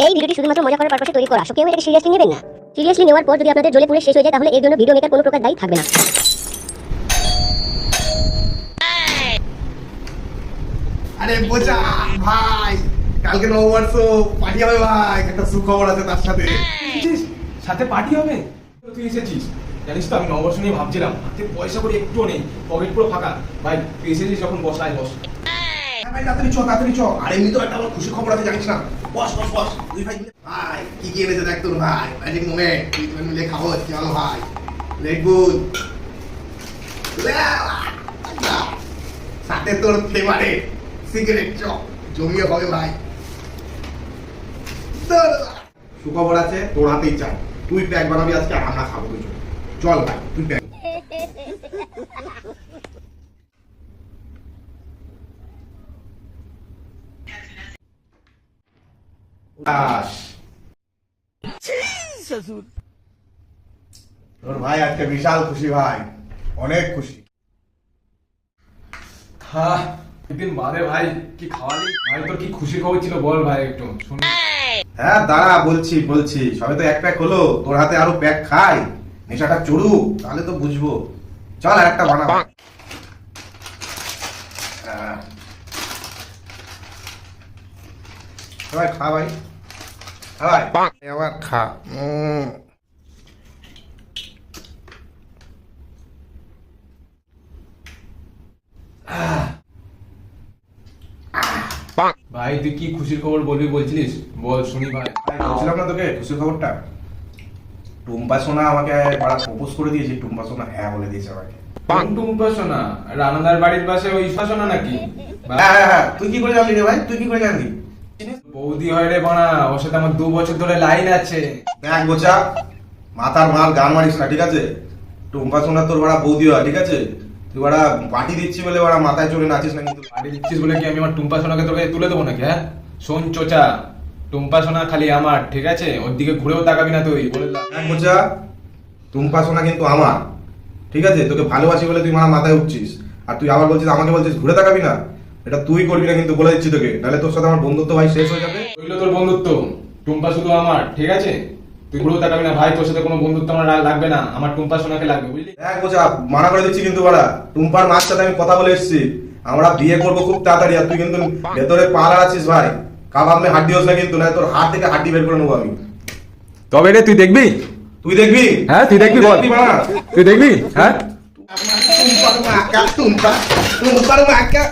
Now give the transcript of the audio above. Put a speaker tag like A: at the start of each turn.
A: এই ভিডিওটি শুধুমাত্র মজা করার পারপাসে তৈরি করা, কেউ এটাকে সিরিয়াসলি নেবেন না। সিরিয়াসলি নেওয়ার পর যদি আপনাদের জ্বলে পুড়ে শেষ হয়ে যায় তাহলে এর জন্য ভিডিও মেকার কোনো প্রকার দায়ী থাকবে না।
B: আরে বোঝা ভাই, কালকে নববর্ষ পার্টি হবে ভাই, একটা সুখবর আছে তার সাথে।
C: সাথে পার্টি হবে? তুই এসেছিস, জানিস তো আমি নববর্ষ নিয়ে ভাবছিলাম, হাতে পয়সা করে একটুও নেই, পকেট পুরো ফাঁকা। ভাই তুই এসেছিস যখন বসাই বস।
B: ভাই তাড়াতাড়ি চ, তাড়াতাড়ি চ। আর এমনি তো একটা আমার খুশি খবর আছে, জানিস না? বস বস বস, দুই ভাই মিলে ভাই কি কি এনেছে দেখ তোর ভাই। ম্যাজিক মোমেন্ট তুই মিলে খাবো, চলো ভাই। লেট গুড সাথে তোর ফেভারিট সিগারেট চপ জমিয়ে হবে ভাই। সুখবর আছে, তোর হাতেই চাই। তুই প্যাক বানাবি আজকে, আমরা খাবো দুজন। চল ভাই তুই প্যাক। তোর ভাই আজকে বিশাল খুশি ভাই, অনেক খুশি।
C: হ্যাঁ একদিন বাদে ভাই কি খাওয়ালি ভাই, তোর কি খুশি খবর ছিল বল ভাই একটু শুনি।
B: হ্যাঁ দাঁড়া, বলছি বলছি। সবে তো এক প্যাক হলো, তোর হাতে আরো প্যাক খাই, নেশাটা চড়ুক, তাহলে তো বুঝবো। চল আর একটা বানাবো। ভাই খা ভাই, ভাই আবার খা।
C: ভাই তুই কি খুশির খবর বলবি বলছিলিস, বল শুনি ভাই।
B: বলছিলাম না তোকে খুশির খবরটা, টুম্পা সোনা আমাকে বড় প্রপোজ করে দিয়েছে। টুম্পা সোনা হ্যাঁ বলে দিয়েছে আমাকে।
C: টুম্পা সোনা রানাদার বাড়ির পাশে ওই সোনা নাকি?
B: হ্যাঁ হ্যাঁ হ্যাঁ, তুই কি করে জানলি রে ভাই? তুই কি করে জানলি?
C: বৌদি হয় রে বানা, ওর সাথে আমার 2 বছর ধরে লাইন আছে।
B: দেখ গোচা, মাথার মাল গান মারিস না, ঠিক আছে? টুম্পা সোনা তোর বড় বৌদি হয়, ঠিক আছে? তুই বড় পার্টি দিচ্ছি বলে বড় মাথায় চড়ে নাচিস না কিন্তু।
C: পার্টি দিচ্ছিস বলে কি আমি আমার টুম্পা সোনাকে তোকে তুলে দেবো নাকি? হ্যাঁ শোন চোচা, টুম্পা সোনা খালি আমার, ঠিক আছে? ওর দিকে ঘুরেও তাকাবি না তুই, বলে দিলাম।
B: দেখ গোচা, টুম্পা সোনা কিন্তু আমার, ঠিক আছে? তোকে ভালোবাসি বলে তুই আমার মাথায় উঠছিস, আর তুই আবার বলছিস আমাকে বলছিস ঘুরে তাকাবি না। এটা তুই করবি না কিন্তু, বলে দিচ্ছি তোকে, নাহলে তোর সাথে আমার বন্ধুত্ব ভাই শেষ হয়ে যাবে।
C: রইলো তোর বন্ধুত্ব, টুম্পা শুধু আমার, ঠিক আছে? তুই ঘুরেও তাকাবি না ভাই, তোর সাথে কোনো বন্ধুত্ব আমার লাগবে না, আমার টুম্পা সোনাকে লাগবে, বুঝলি?
B: দেখ গোচা, মানা করে দিচ্ছি কিন্তু বড়া, টুম্পার মার সাথে আমি কথা বলে এসেছি, আমরা বিয়ে করবো খুব তাড়াতাড়ি। আর তুই কিন্তু ভেতরে পালা আছিস ভাই, কাবাব মে হাড্ডি হোস না কিন্তু, না তোর হাত থেকে হাড্ডি বের করে নেবো আমি।
C: তবে রে তুই দেখবি?
B: তুই দেখবি?
C: হ্যাঁ তুই দেখবি, বল
B: বাড়া।
C: তুই দেখবি? হ্যাঁ
B: টুম্পার মাকা, টুম্পার মাকা।